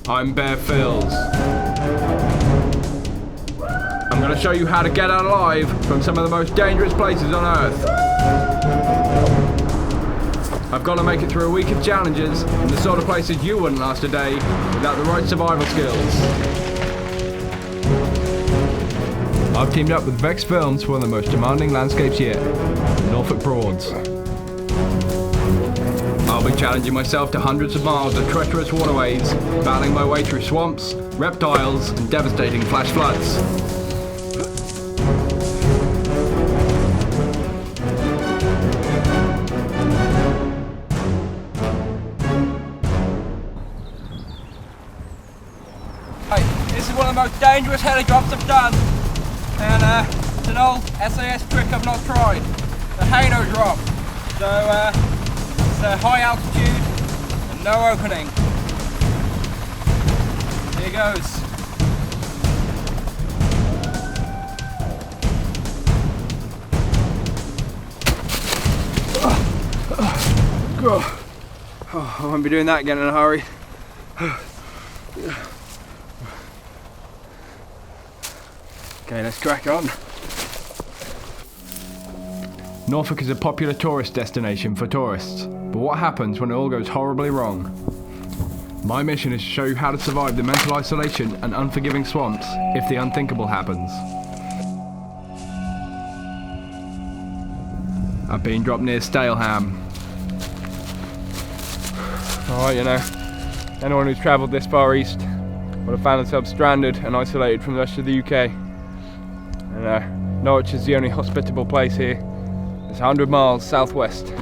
I'm Bear Phylls. I'm going to show you how to get out alive from some of the most dangerous places on Earth. I've got to make it through a week of challenges in the sort of places you wouldn't last a day without the right survival skills. I've teamed up with Vex Films for one of the most demanding landscapes yet, Norfolk Broads. I'll be challenging myself to hundreds of miles of treacherous waterways, battling my way through swamps, reptiles, and devastating flash floods. This is one of the most dangerous helicopters I've done, and it's an old SAS trick I've not tried, the Halo drop. So it's a high altitude and no opening. Here goes. I won't be doing that again in a hurry. Okay, let's crack on. Norfolk is a popular tourist destination for tourists, but what happens when it all goes horribly wrong? My mission is to show you how to survive the mental isolation and unforgiving swamps if the unthinkable happens. I've been dropped near Staleham. Alright, you know, anyone who's travelled this far east would have found themselves stranded and isolated from the rest of the UK. And Norwich is the only hospitable place here. It's 100 miles southwest.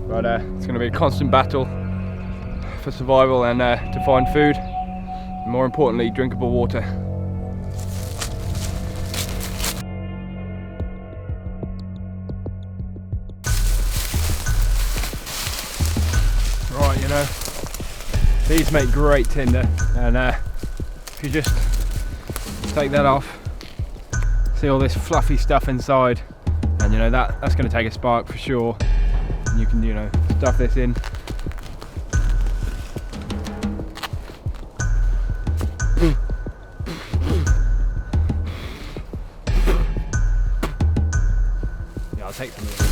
But it's going to be a constant battle for survival and to find food, and more importantly, drinkable water. Right, you know, these make great tinder, and if you just take that off, see all this fluffy stuff inside, and you know that's going to take a spark for sure. And you can, you know, stuff this in. Yeah, I'll take some of this.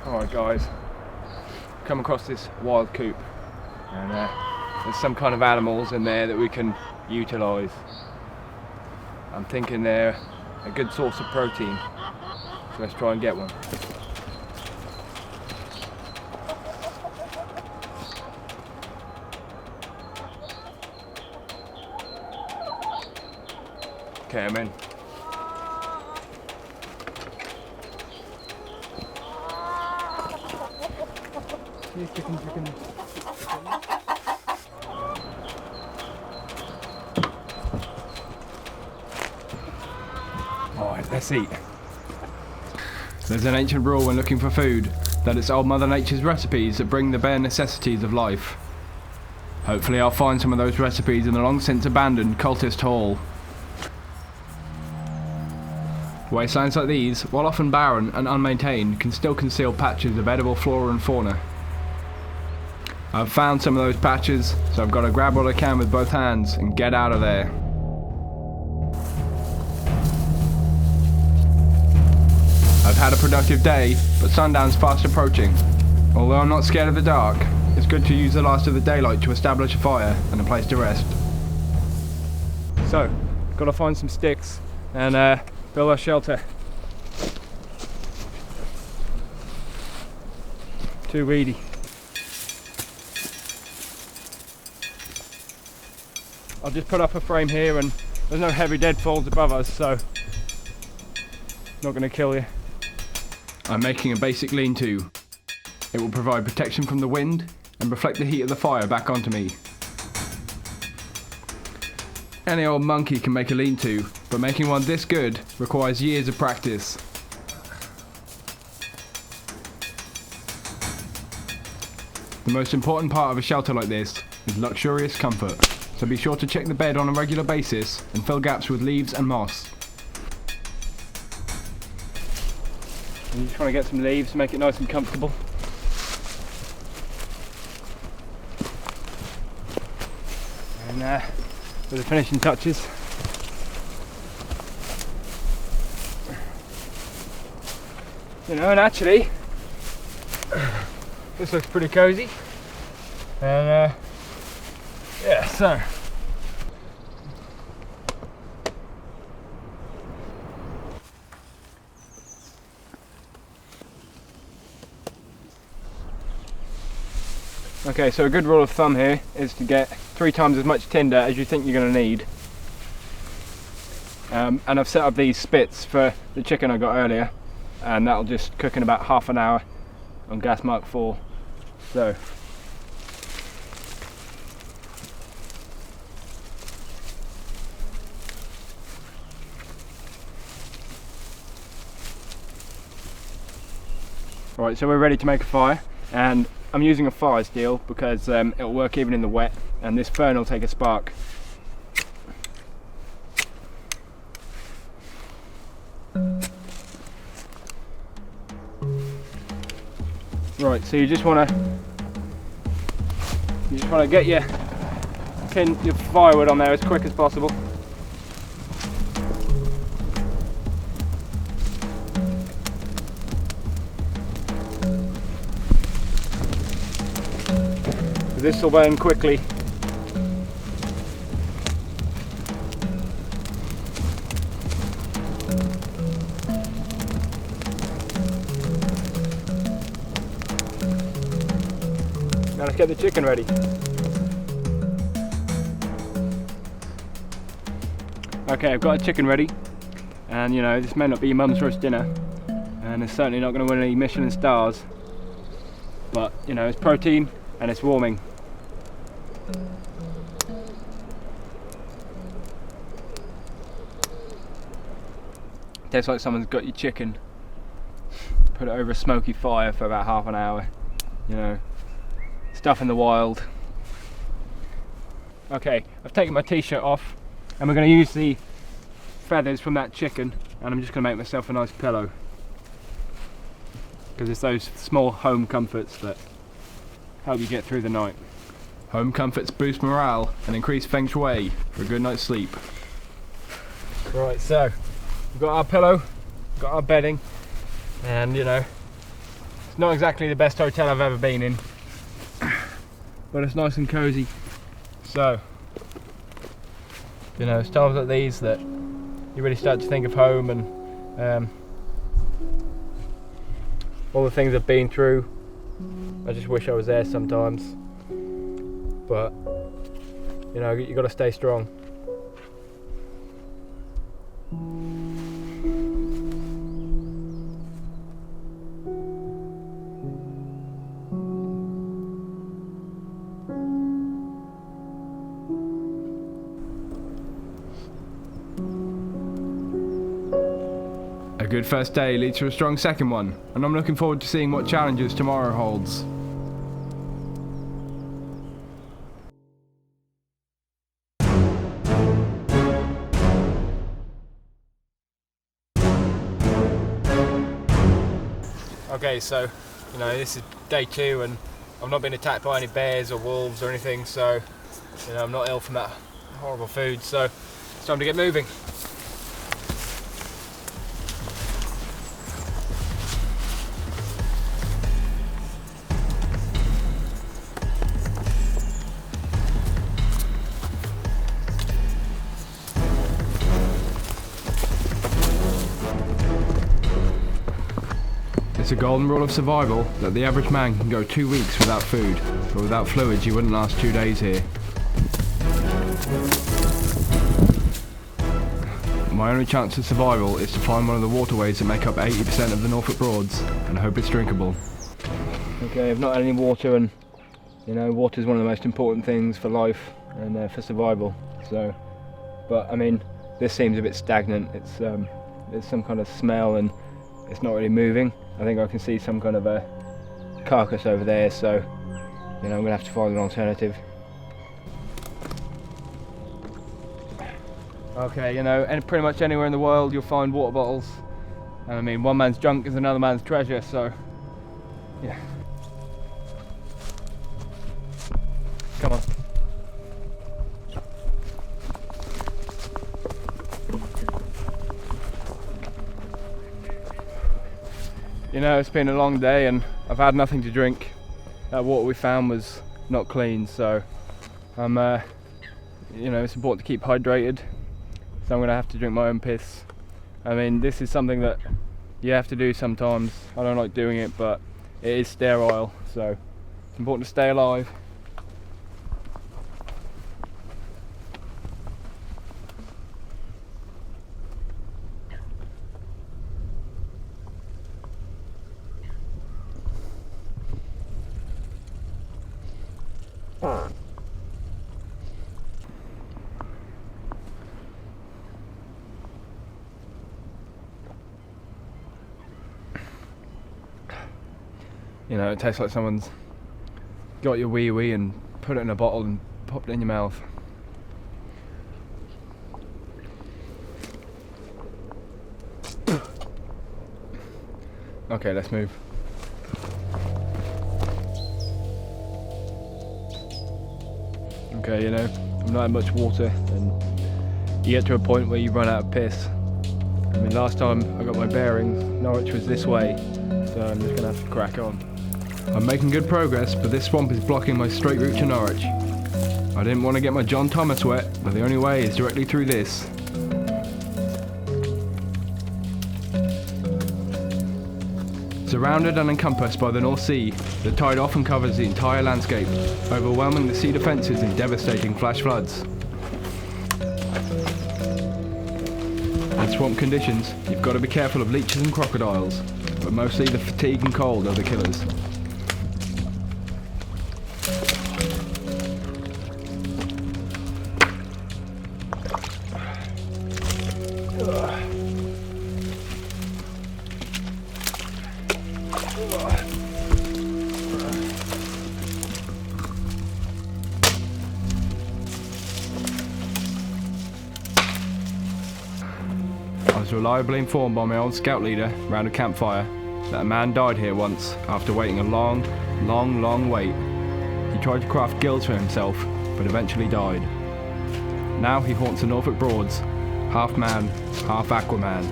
Alright guys, come across this wild coop, and there's some kind of animals in there that we can utilise. I'm thinking they're a good source of protein, so let's try and get one. Okay, I'm in. Chicken. Alright, let's eat. There's an ancient rule when looking for food, that it's old Mother Nature's recipes that bring the bare necessities of life. Hopefully I'll find some of those recipes in the long since abandoned cultist hall. Wastelands like these, while often barren and unmaintained, can still conceal patches of edible flora and fauna. I've found some of those patches, so I've got to grab what I can with both hands and get out of there. I've had a productive day, but sundown's fast approaching. Although I'm not scared of the dark, it's good to use the last of the daylight to establish a fire and a place to rest. So, got to find some sticks and build a shelter. Too weedy. I'll just put up a frame here, and there's no heavy deadfalls above us, so not going to kill you. I'm making a basic lean-to. It will provide protection from the wind and reflect the heat of the fire back onto me. Any old monkey can make a lean-to, but making one this good requires years of practice. The most important part of a shelter like this is luxurious comfort, so be sure to check the bed on a regular basis and fill gaps with leaves and moss. You just want to get some leaves to make it nice and comfortable. And for the finishing touches, you know, and actually this looks pretty cozy. And yeah, so okay, so a good rule of thumb here is to get 3 times as much tinder as you think you're going to need. And I've set up these spits for the chicken I got earlier, and that'll just cook in about half an hour on gas mark 4. So right, so we're ready to make a fire, and I'm using a fire steel because it'll work even in the wet, and this fern will take a spark. Right, so you just want to get your firewood on there as quick as possible. This will burn quickly. Now let's get the chicken ready. Okay, I've got a chicken ready, and you know, this may not be your mum's roast dinner, and it's certainly not going to win any Michelin stars, but you know, it's protein and it's warming. Tastes like someone's got your chicken, put it over a smoky fire for about half an hour, you know, stuff in the wild. Okay, I've taken my t-shirt off, and we're going to use the feathers from that chicken, and I'm just going to make myself a nice pillow, because it's those small home comforts that help you get through the night. Home comforts boost morale and increase feng shui for a good night's sleep. Right, so we've got our pillow, we've got our bedding, and you know, it's not exactly the best hotel I've ever been in, but it's nice and cozy. So, you know, it's times like these that you really start to think of home, and all the things I've been through. I just wish I was there sometimes, but you know, you got to stay strong. A good first day leads to a strong second one, and I'm looking forward to seeing what challenges tomorrow holds. Okay, so you know, this is day 2, and I've not been attacked by any bears or wolves or anything, so you know, I'm not ill from that horrible food, so it's time to get moving. It's a golden rule of survival that the average man can go 2 weeks without food, but without fluids you wouldn't last 2 days here. my only chance of survival is to find one of the waterways that make up 80% of the Norfolk Broads and hope it's drinkable. Okay, I've not had any water, and you know, water is one of the most important things for life and for survival. So, but I mean, this seems a bit stagnant. There's some kind of smell and it's not really moving. I think I can see some kind of a carcass over there, so you know, I'm gonna have to find an alternative. Okay, you know, and pretty much anywhere in the world you'll find water bottles. And I mean, one man's junk is another man's treasure, so yeah. Come on. You know, it's been a long day and I've had nothing to drink. That water we found was not clean, so you know, it's important to keep hydrated. So I'm gonna have to drink my own piss. I mean, this is something that you have to do sometimes. I don't like doing it, but it is sterile, so it's important to stay alive. You know, it tastes like someone's got your wee wee and put it in a bottle and popped it in your mouth. Okay, let's move. Okay, you know, I've not had much water and you get to a point where you run out of piss. I mean, last time I got my bearings, Norwich was this way, so I'm just gonna have to crack on. I'm making good progress, but this swamp is blocking my straight route to Norwich. I didn't want to get my John Thomas wet, but the only way is directly through this. Surrounded and encompassed by the North Sea, the tide often covers the entire landscape, overwhelming the sea defences in devastating flash floods. In swamp conditions, you've got to be careful of leeches and crocodiles, but mostly the fatigue and cold are the killers. I was reliably informed by my old scout leader round a campfire that a man died here once after waiting a long wait. He tried to craft gills for himself, but eventually died. Now he haunts the Norfolk Broads, half man, half Aquaman.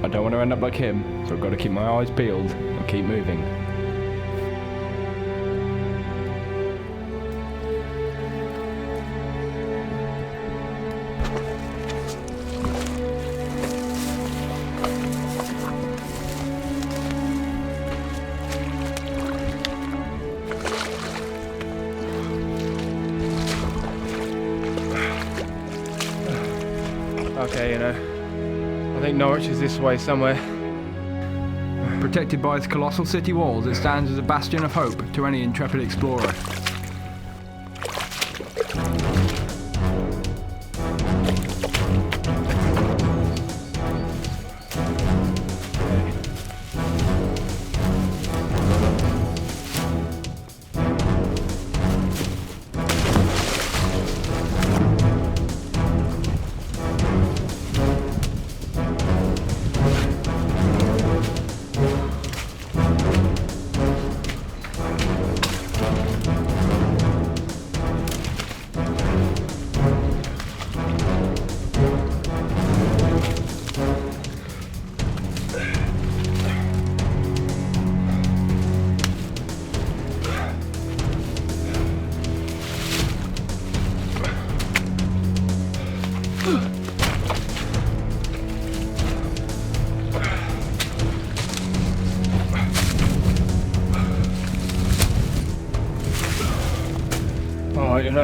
I don't want to end up like him, so I've got to keep my eyes peeled and keep moving. Okay, you know, I think Norwich is this way somewhere. Protected by its colossal city walls, it stands as a bastion of hope to any intrepid explorer. You know,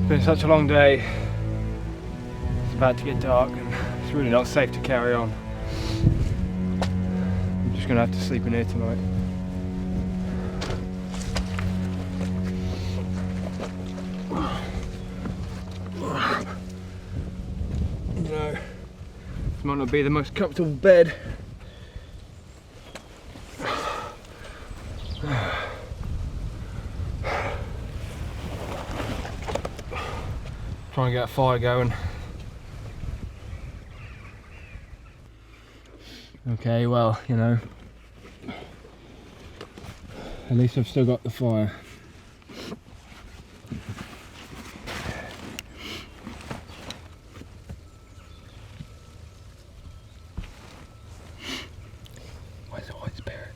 it's been such a long day. about to get dark and it's really not safe to carry on. I'm just gonna have to sleep in here tonight. You know, this might not be the most comfortable bed. Try and get a fire going. Okay, well, you know, at least I've still got the fire. Where's the white spirit?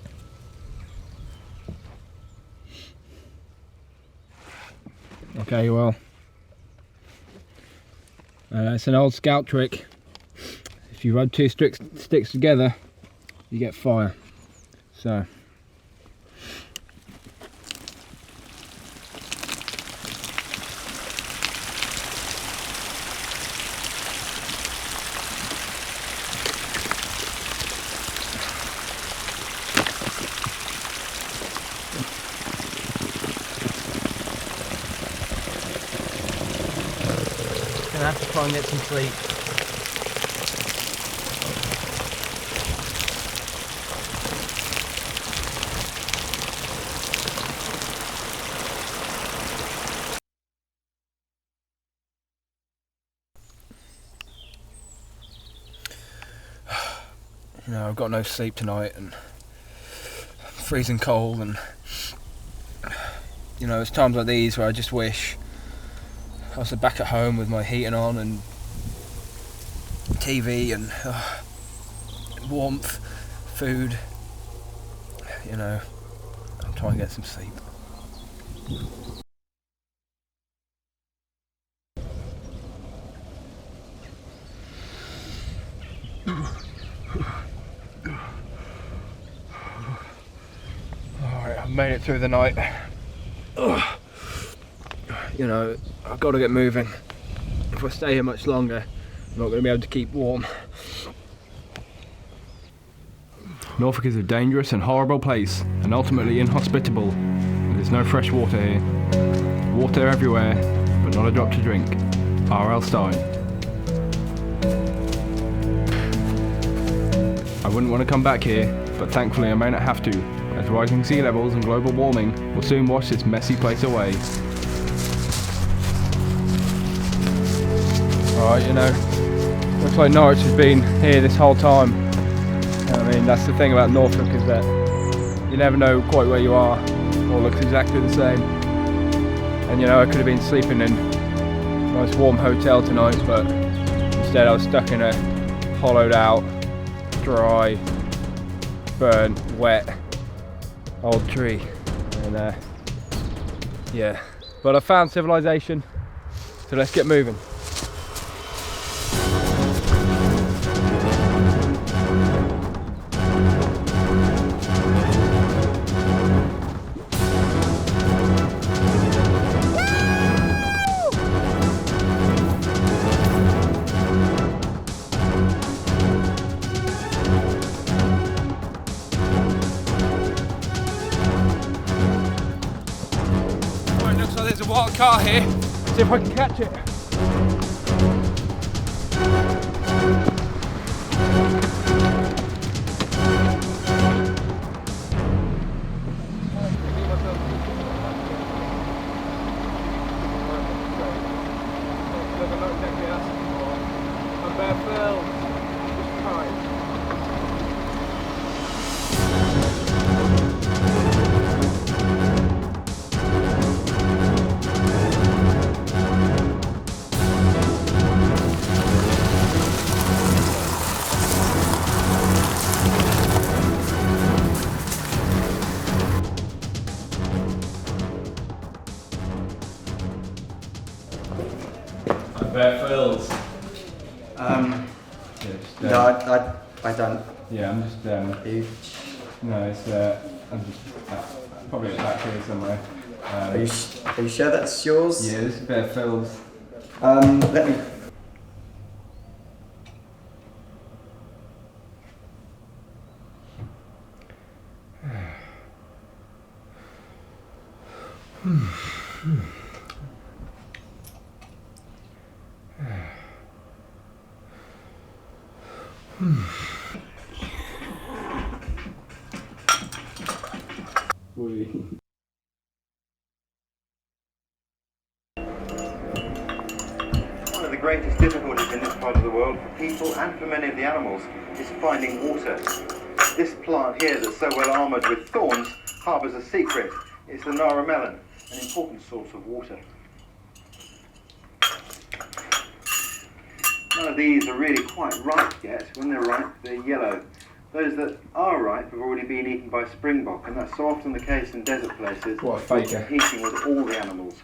Okay, well, it's an old scout trick. If you rub two sticks together, you get fire. So, gonna have to try and get some sleep. You know, I've got no sleep tonight and I'm freezing cold, and you know, it's times like these where I just wish I was back at home with my heating on and TV and warmth, food. You know, I'm trying to get some sleep. Alright, I've made it through the night. You know, I've got to get moving. If I stay here much longer, I'm not going to be able to keep warm. Norfolk is a dangerous and horrible place, and ultimately inhospitable. There's no fresh water here. Water everywhere, but not a drop to drink. R.L. Stein. I wouldn't want to come back here, but thankfully I may not have to, as rising sea levels and global warming will soon wash this messy place away. Alright, you know, looks like Norwich has been here this whole time. I mean, that's the thing about Norfolk, is that you never know quite where you are. It all looks exactly the same. And you know, I could have been sleeping in a nice warm hotel tonight, but instead I was stuck in a hollowed out, dry, burnt, wet old tree. And yeah, but I found civilization, so let's get moving. There's a wild car here. See if I can catch it. Phylls. Just try. Phylls. No, I don't. Yeah, I'm just. No, it's. I'm just probably back here somewhere. Are you sure that's yours? Yeah, this is Phylls. Let me. One of the greatest difficulties in this part of the world for people and for many of the animals is finding water. This plant here that's so well armoured with thorns harbours a secret. It's the Nara melon, an important source of water. None of these are really quite ripe yet. When they're ripe, they're yellow. Those that are ripe have already been eaten by springbok, and that's so often the case in desert places. What a faker. Competing with all the animals.